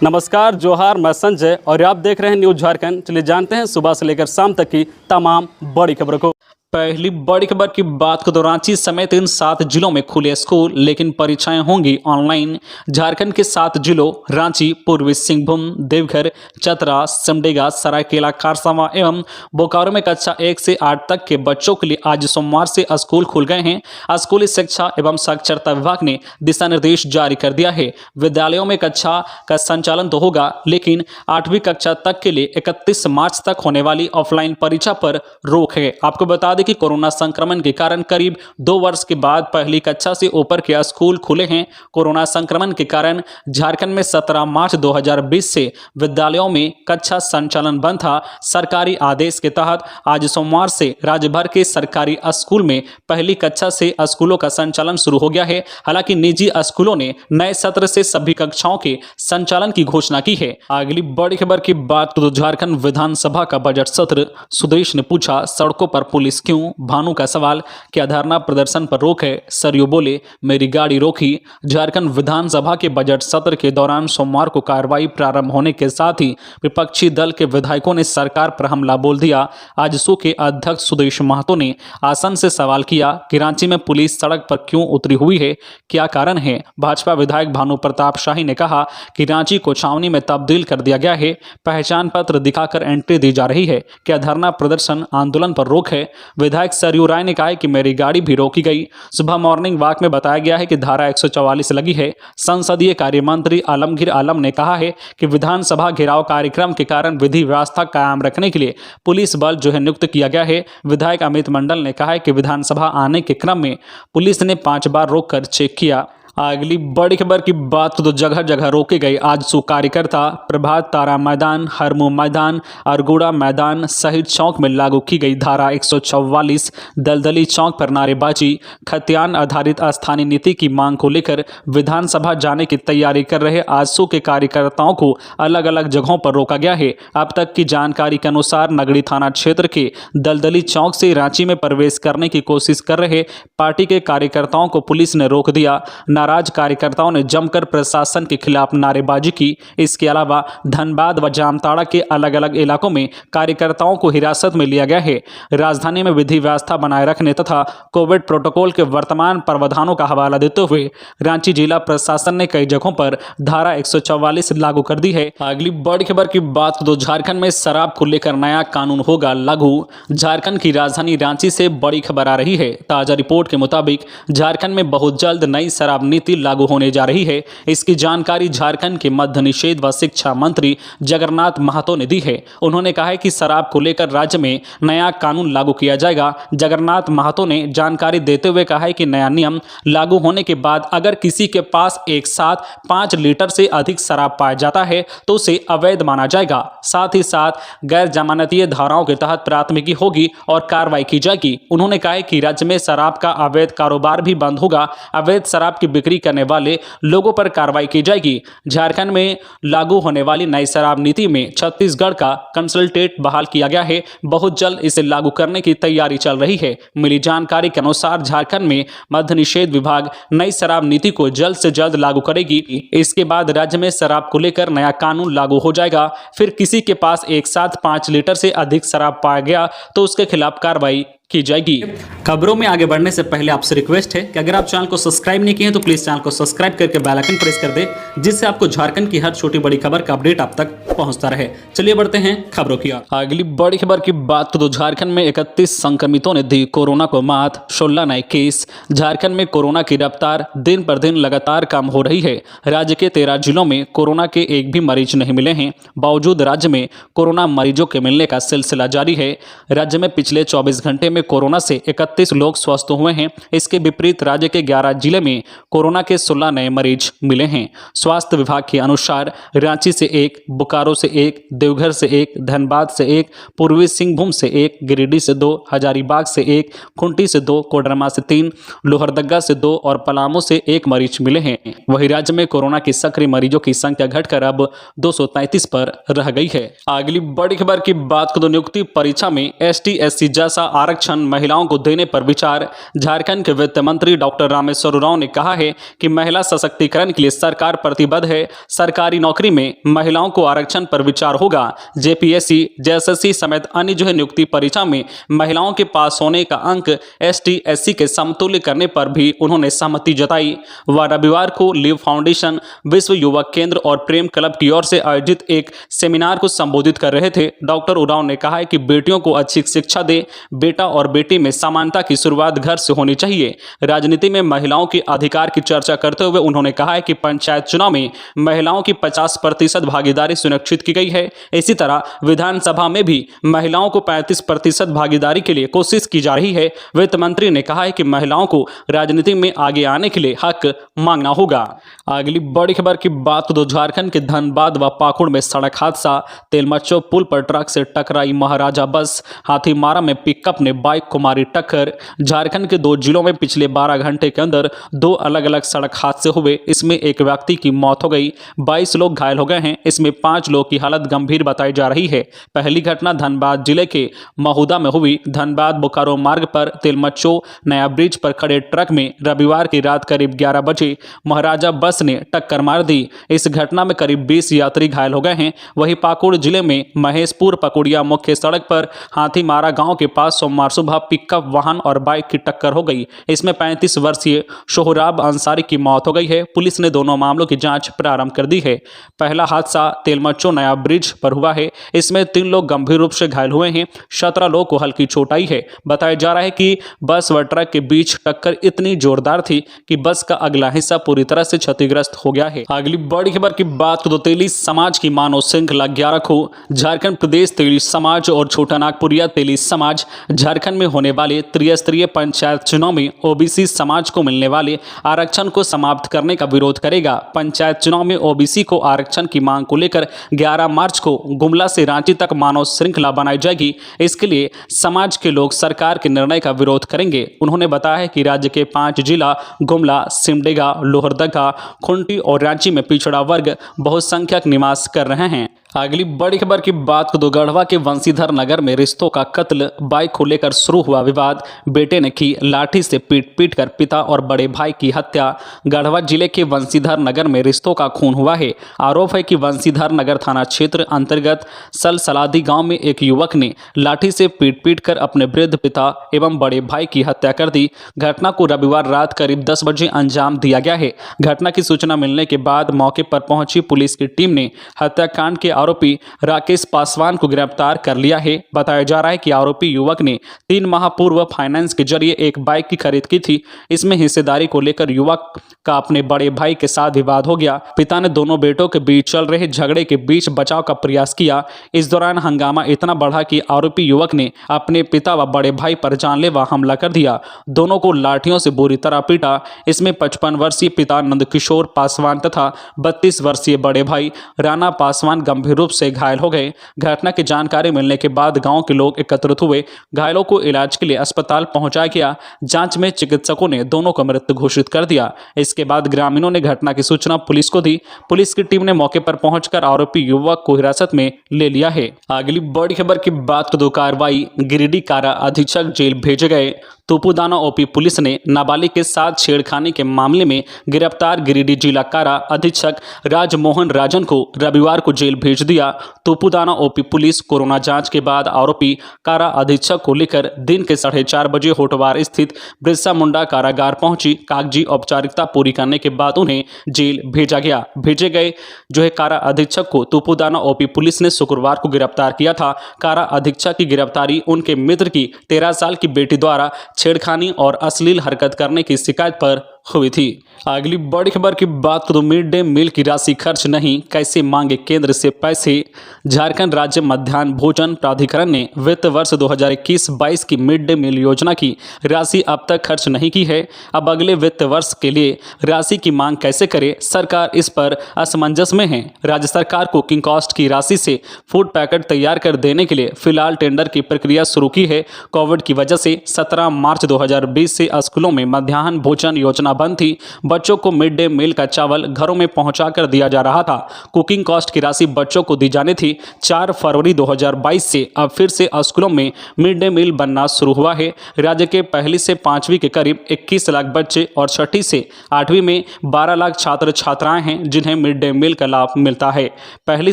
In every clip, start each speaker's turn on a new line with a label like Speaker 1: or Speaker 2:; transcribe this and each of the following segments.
Speaker 1: नमस्कार, जोहार, मैं संजय और आप देख रहे हैं न्यूज झारखंड। चलिए जानते हैं सुबह से लेकर शाम तक की तमाम बड़ी खबरों को। पहली बड़ी खबर की बात को तो रांची समेत इन 7 जिलों में खुले स्कूल, लेकिन परीक्षाएं होंगी ऑनलाइन। झारखंड के 7 जिलों रांची, पूर्वी सिंहभूम, देवघर, चतरा, सिमडेगा, सरायकेला खरसावां एवं बोकारो में कक्षा 1 से 8 तक के बच्चों के लिए आज सोमवार से स्कूल खुल गए हैं। स्कूली शिक्षा एवं साक्षरता विभाग ने दिशा निर्देश जारी कर दिया है। विद्यालयों में कक्षा का संचालन तो होगा, लेकिन 8वीं कक्षा तक के लिए 31 मार्च तक होने वाली ऑफलाइन परीक्षा पर रोक है। आपको बता कि कोरोना संक्रमण के कारण करीब 2 वर्ष के बाद पहली कक्षा से ऊपर के स्कूल खुले हैं। कोरोना संक्रमण के कारण झारखंड में 17 मार्च 2020 से विद्यालयों में कक्षा संचालन बंद था। सरकारी आदेश के तहत आज सोमवार से राज्य भर के सरकारी स्कूल में पहली कक्षा से स्कूलों का संचालन शुरू हो गया है। हालांकि निजी स्कूलों ने नए सत्र से सभी कक्षाओं के संचालन की घोषणा की है। अगली बड़ी खबर की बात तो झारखंड विधानसभा का बजट सत्र। सुदेश ने पूछा, सड़कों पर पुलिस क्यों? भानु का सवाल, क्या धरना प्रदर्शन पर रोक है? सरयू बोले, मेरी गाड़ी रोकी। झारखंड विधानसभा के बजट सत्र के दौरान सोमवार को कार्रवाई प्रारंभ होने के साथ ही विपक्षी दल के विधायकों ने सरकार पर हमला बोल दिया। आजसू के अध्यक्ष सुदेश महतो ने आसन से सवाल किया कि रांची में पुलिस सड़क पर क्यों उतरी हुई है, क्या कारण है? भाजपा विधायक भानु प्रताप शाही ने कहा कि रांची को छावनी में तब्दील कर दिया गया है, पहचान पत्र दिखाकर एंट्री दी जा रही है, क्या धरना प्रदर्शन आंदोलन पर रोक है? विधायक सरयू राय ने कहा कि मेरी गाड़ी भी रोकी गई। सुबह मॉर्निंग वॉक में बताया गया है कि धारा 144 लगी है। संसदीय कार्य मंत्री आलमगीर आलम ने कहा है कि विधानसभा घेराव कार्यक्रम के कारण विधि व्यवस्था कायम रखने के लिए पुलिस बल नियुक्त किया गया है। विधायक अमित मंडल ने कहा है कि विधानसभा आने के क्रम में पुलिस ने 5 बार रोककर चेक किया। अगली बड़ी खबर की बात तो जगह जगह रोके गए आजसू कार्यकर्ता। प्रभात तारा मैदान, हरमू मैदान, अरगोड़ा मैदान सहित चौक में लागू की गई धारा 144। दलदली चौक पर नारेबाजी। खतियान आधारित स्थानीय नीति की मांग को लेकर विधानसभा जाने की तैयारी कर रहे आजसू के कार्यकर्ताओं को अलग अलग जगहों पर रोका गया है। अब तक की जानकारी के अनुसार नगड़ी थाना क्षेत्र के दलदली चौक से रांची में प्रवेश करने की कोशिश कर रहे पार्टी के कार्यकर्ताओं को पुलिस ने रोक दिया। नाराज कार्यकर्ताओं ने जमकर प्रशासन के खिलाफ नारेबाजी की। इसके अलावा धनबाद व जामताड़ा के अलग अलग इलाकों में कार्यकर्ताओं को हिरासत में लिया गया है। राजधानी में विधि व्यवस्था बनाए रखने तथा कोविड प्रोटोकॉल के वर्तमान प्रावधानों का हवाला देते हुए रांची जिला प्रशासन ने कई जगहों पर धारा 144 लागू कर दी है। अगली बड़ी खबर की बात तो झारखंड में शराब को लेकर नया कानून होगा लागू। झारखंड की राजधानी रांची से बड़ी खबर आ रही है। ताजा रिपोर्ट के मुताबिक झारखंड में बहुत जल्द नई शराब नीति लागू होने जा रही है। इसकी जानकारी झारखंड के मद्य निषेध व शिक्षा मंत्री जगन्नाथ महतो ने दी है। उन्होंने कहा है कि शराब को लेकर राज्य में नया कानून लागू किया जाएगा। जगन्नाथ महतो ने जानकारी देते हुए कहा है कि नया नियम लागू होने के बाद अगर किसी के पास एक साथ 5 लीटर से अधिक शराब पाया जाता है तो उसे अवैध माना जाएगा। साथ ही साथ गैर जमानतीय धाराओं के तहत प्राथमिकी होगी और कार्रवाई की जाएगी। उन्होंने कहा है कि राज्य में शराब का अवैध कारोबार भी बंद होगा। अवैध शराब की बिक्री करने वाले लोगों पर कार्रवाई की जाएगी। झारखंड में लागू होने वाली नई शराब नीति में छत्तीसगढ़ का कंसल्टेट बहाल किया गया है। बहुत जल्द इसे लागू करने की तैयारी चल रही है। मिली जानकारी के अनुसार झारखंड में मद्य निषेध विभाग नई शराब नीति को जल्द से जल्द लागू करेगी। इसके बाद राज्य में शराब को लेकर नया कानून लागू हो जाएगा। फिर किसी के पास एक साथ 5 लीटर से अधिक शराब पाया गया तो उसके खिलाफ कार्रवाई की जाएगी। खबरों में आगे बढ़ने से पहले आपसे रिक्वेस्ट है कि अगर आप चैनल को सब्सक्राइब नहीं किए हैं तो प्लीज चैनल को सब्सक्राइब करके बेल आइकन प्रेस कर दे, जिससे आपको झारखंड की हर छोटी बड़ी खबर का अपडेट आप तक पहुंचता रहे। चलिए बढ़ते हैं खबरों की ओर। अगली बड़ी खबर की बात तो झारखंड में 31 संक्रमितों ने दी कोरोना को मात, 16 नए केस। झारखंड में कोरोना की रफ्तार दिन पर दिन लगातार कम हो रही है। राज्य के 13 जिलों में कोरोना के एक भी मरीज नहीं मिले हैं। बावजूद राज्य में कोरोना मरीजों के मिलने का सिलसिला जारी है। राज्य में पिछले 24 घंटे में कोरोना से 31 लोग स्वस्थ हुए हैं। इसके विपरीत राज्य के 11 जिले में कोरोना के 16 नए मरीज मिले हैं। स्वास्थ्य विभाग के अनुसार रांची से 1, बोकारो से 1, देवघर से 1, धनबाद से 1, पूर्वी सिंहभूम से 1, गिरिडीह से 2, हजारीबाग से 1, खूंटी से 2, कोडरमा से 3, लोहरदगा से 2 और पलामू से 1 मरीज मिले हैं। वहीं राज्य में कोरोना के सक्रिय मरीजों की संख्या घटकर अब 233 पर रह गई है। अगली बड़ी खबर की बात करें तो नियुक्ति परीक्षा में ST SC जैसा आरक्षण आरक्षण महिलाओं को देने पर विचार। झारखंड के वित्त मंत्री डॉक्टर रामेश्वर उरांव ने कहा है कि महिला सशक्तिकरण के लिए सरकार प्रतिबद्ध है। सरकारी नौकरी में महिलाओं को आरक्षण पर विचार होगा। जेपीएससी, जेएसएससी समेत अन्य नियुक्ति परीक्षा में महिलाओं के पास होने का अंक एसटी एससी के समतुल्य करने पर भी उन्होंने सहमति जताई। वह रविवार को लिव फाउंडेशन, विश्व युवक केंद्र और प्रेम क्लब की ओर से आयोजित एक सेमिनार को संबोधित कर रहे थे। डॉक्टर उरांव ने कहा है कि बेटियों को अच्छी शिक्षा दे। बेटा और बेटी में समानता की शुरुआत घर से होनी चाहिए। राजनीति में महिलाओं के अधिकार की चर्चा करते हुए उन्होंने कहा है कि पंचायत चुनाव में महिलाओं की 50% भागीदारी सुनिश्चित की गई है। इसी तरह विधानसभा में भी महिलाओं को 35% भागीदारी के लिए कोशिश की जा रही है। वित्त मंत्री ने कहा है कि महिलाओं को राजनीति में आगे आने के लिए हक मांगना होगा। अगली बड़ी खबर की बात तो झारखंड के धनबाद व पाकुड़ में सड़क हादसा। तेलमच्चो पुल पर ट्रक से टकराई महाराजा बस। हाथीमारा में पिकअप ने बाइक को मारी टक्कर। झारखंड के 2 जिलों में पिछले 12 घंटे के अंदर 2 अलग अलग सड़क हादसे हुए। इसमें एक व्यक्ति की मौत हो गई, 22 लोग घायल हो गए हैं। इसमें 5 लोगों की हालत गंभीर बताई जा रही है। पहली घटना धनबाद जिले के महुदा में हुई। धनबाद बोकारो मार्ग पर तेलमच्चो नया ब्रिज पर खड़े ट्रक में रविवार की रात करीब 11 बजे महाराजा बस ने टक्कर मार दी। इस घटना में करीब 20 यात्री घायल हो गए हैं। वहीं पाकुड़ जिले में महेशपुर पकुड़िया मुख्य सड़क पर हाथीमारा गांव के पास सोमवार सुबह पिकअप वाहन और बाइक की टक्कर हो गई। इसमें 35 वर्षीय सोहराब अंसारी की मौत हो गई है। पुलिस ने दोनों मामलों की जांच प्रारंभ कर दी है। पहला हादसा तेलमच्चो नया ब्रिज पर हुआ है। इसमें 3 लोग गंभीर रूप से घायल हुए हैं। 17 लोगों को हल्की चोट आई है। बताया जा रहा है कि बस व ट्रक के बीच टक्कर इतनी जोरदार थी कि बस का अगला हिस्सा पूरी तरह से क्षतिग्रस्त हो गया है। अगली बड़ी खबर की बात तो तेली समाज की मानव श्रृंखला 11 को। झारखंड प्रदेश तेली समाज और छोटा नागपुरिया तेली समाज झारखंड में होने वाले त्रिस्तरीय पंचायत चुनाव में ओबीसी समाज को मिलने वाले आरक्षण को समाप्त करने का विरोध करेगा। पंचायत चुनाव में ओबीसी को आरक्षण की मांग को लेकर 11 मार्च को गुमला से रांची तक मानव श्रृंखला बनाई जाएगी। इसके लिए समाज के लोग सरकार के निर्णय का विरोध करेंगे। उन्होंने बताया है कि राज्य के 5 जिला गुमला, सिमडेगा, लोहरदगा, खुंटी और रांची में पिछड़ा वर्ग बहुसंख्यक निवास कर रहे हैं। अगली बड़ी खबर की बात को गढ़वा के वंशीधर नगर में रिश्तों का कत्ल। बाइक को लेकर शुरू हुआ विवाद। बेटे ने की लाठी से पीट कर पिता और बड़े भाई की हत्या। गढ़वा जिले के वंशीधर नगर में रिश्तों का खून हुआ है। आरोप है कि वंशीधर नगर थाना क्षेत्र अंतर्गत सलसलादी गांव में एक युवक ने लाठी से पीट कर अपने वृद्ध पिता एवं बड़े भाई की हत्या कर दी। घटना को रविवार रात करीब 10 बजे अंजाम दिया गया है। घटना की सूचना मिलने के बाद मौके पर पहुंची पुलिस की टीम ने हत्याकांड के आरोपी राकेश पासवान को गिरफ्तार कर लिया है। बताया जा रहा है कि आरोपी युवक ने 3 माह पूर्व फाइनेंस के जरिए एक बाइक की खरीद की थी। इसमें हिस्सेदारी को लेकर युवक का अपने बड़े भाई के साथ विवाद हो गया। पिता ने दोनों बेटों के बीच चल रहे झगड़े के बीच बचाव का प्रयास किया। इस दौरान हंगामा इतना बढ़ा कि आरोपी युवक ने अपने पिता व बड़े भाई पर जानलेवा हमला कर दिया। दोनों को लाठियों से बुरी तरह पीटा। इसमें 55 वर्षीय पिता नंदकिशोर पासवान तथा 32 वर्षीय बड़े भाई राणा पासवान गंभीर रूप से घायल हो गए। घटना की जानकारी मिलने के बाद गांव के लोग एकत्रित हुए। घायलों को इलाज के लिए अस्पताल पहुंचाया गया। जांच में चिकित्सकों ने दोनों को मृत घोषित कर दिया। इसके बाद ग्रामीणों ने घटना की सूचना पुलिस को दी। पुलिस की टीम ने मौके पर पहुंचकर आरोपी युवक को हिरासत में ले लिया है। अगली बड़ी खबर की बात तो कार्रवाई। गिरिडीह कारा अधीक्षक जेल भेजे गए। तोपुदाना ओपी पुलिस ने नाबालिग के साथ छेड़खानी के मामले में गिरफ्तार गिरिडीह जिला कारा अधीक्षक राजमोहन राजन को रविवार को जेल भेज दिया। तोपुदाना ओपी पुलिस कोरोना जांच के बाद आरोपी कारा अधीक्षक को लेकर दिन के 4:30 बजे होटवार स्थित बिरसा मुंडा कारागार पहुंची। कागजी औपचारिकता पूरी करने के बाद उन्हें जेल भेजा गया। भेजे गए कारा अधीक्षक को तोपुदाना ओपी पुलिस ने शुक्रवार को गिरफ्तार किया था। कारा अधीक्षक की गिरफ्तारी उनके मित्र की 13 साल की बेटी द्वारा छेड़खानी और अश्लील हरकत करने की शिकायत पर हुई थी। अगली बड़ी खबर की बात तो मिड डे मील की राशि खर्च नहीं, कैसे मांगे केंद्र से पैसे। झारखंड राज्य मध्याह्न भोजन प्राधिकरण ने वित्त वर्ष 2021-22 की मिड डे मील योजना की राशि अब तक खर्च नहीं की है। अब अगले वित्त वर्ष के लिए राशि की मांग कैसे करे, सरकार इस पर असमंजस में है। राज्य सरकार कुकिंग कॉस्ट की राशि से फूड पैकेट तैयार कर देने के लिए फिलहाल टेंडर की प्रक्रिया शुरू की है। कोविड की वजह से 17 मार्च 2020 से स्कूलों में मध्याह्न भोजन योजना बंद थी। बच्चों को मिड डे मील का चावल घरों में पहुंचा कर दिया जा रहा था। कुकिंग कॉस्ट की राशि बच्चों को दी जानी थी। 4 फरवरी 2022 से अब फिर से स्कूलों में मिड डे मील बनना शुरू हुआ है। राज्य के पहली से 5वीं के करीब 21 लाख बच्चे और छठी से 8वीं में 12 लाख छात्र छात्राएं हैं जिन्हें मिड डे मील का लाभ मिलता है। पहली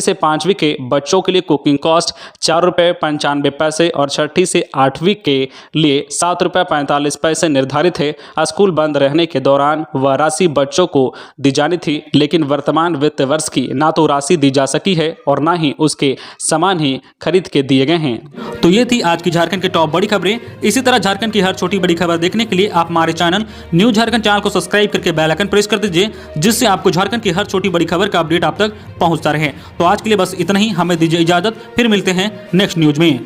Speaker 1: से 5वीं के बच्चों के लिए कुकिंग कॉस्ट 4 रुपये 95 पैसे और छठी से 8वीं के लिए 7 रुपये 45 पैसे निर्धारित है। स्कूल बंद रहने के दौरान वह राशि बच्चों को दी जानी थी, लेकिन वर्तमान वित्त वर्ष की ना तो राशि दी जा सकी है और ना ही उसके सामान ही खरीद के दिए गए हैं। तो ये थी आज की झारखंड की टॉप बड़ी खबरें। इसी तरह झारखंड की हर छोटी बड़ी खबर देखने के लिए आप हमारे चैनल न्यूज झारखंड चैनल को सब्सक्राइब करके बेल आइकन प्रेस कर दीजिए, जिससे आपको झारखंड की हर छोटी बड़ी खबर का अपडेट आप तक पहुंचता रहे। तो आज के लिए बस इतना ही, हमें दीजिए इजाजत, फिर मिलते हैं नेक्स्ट न्यूज में।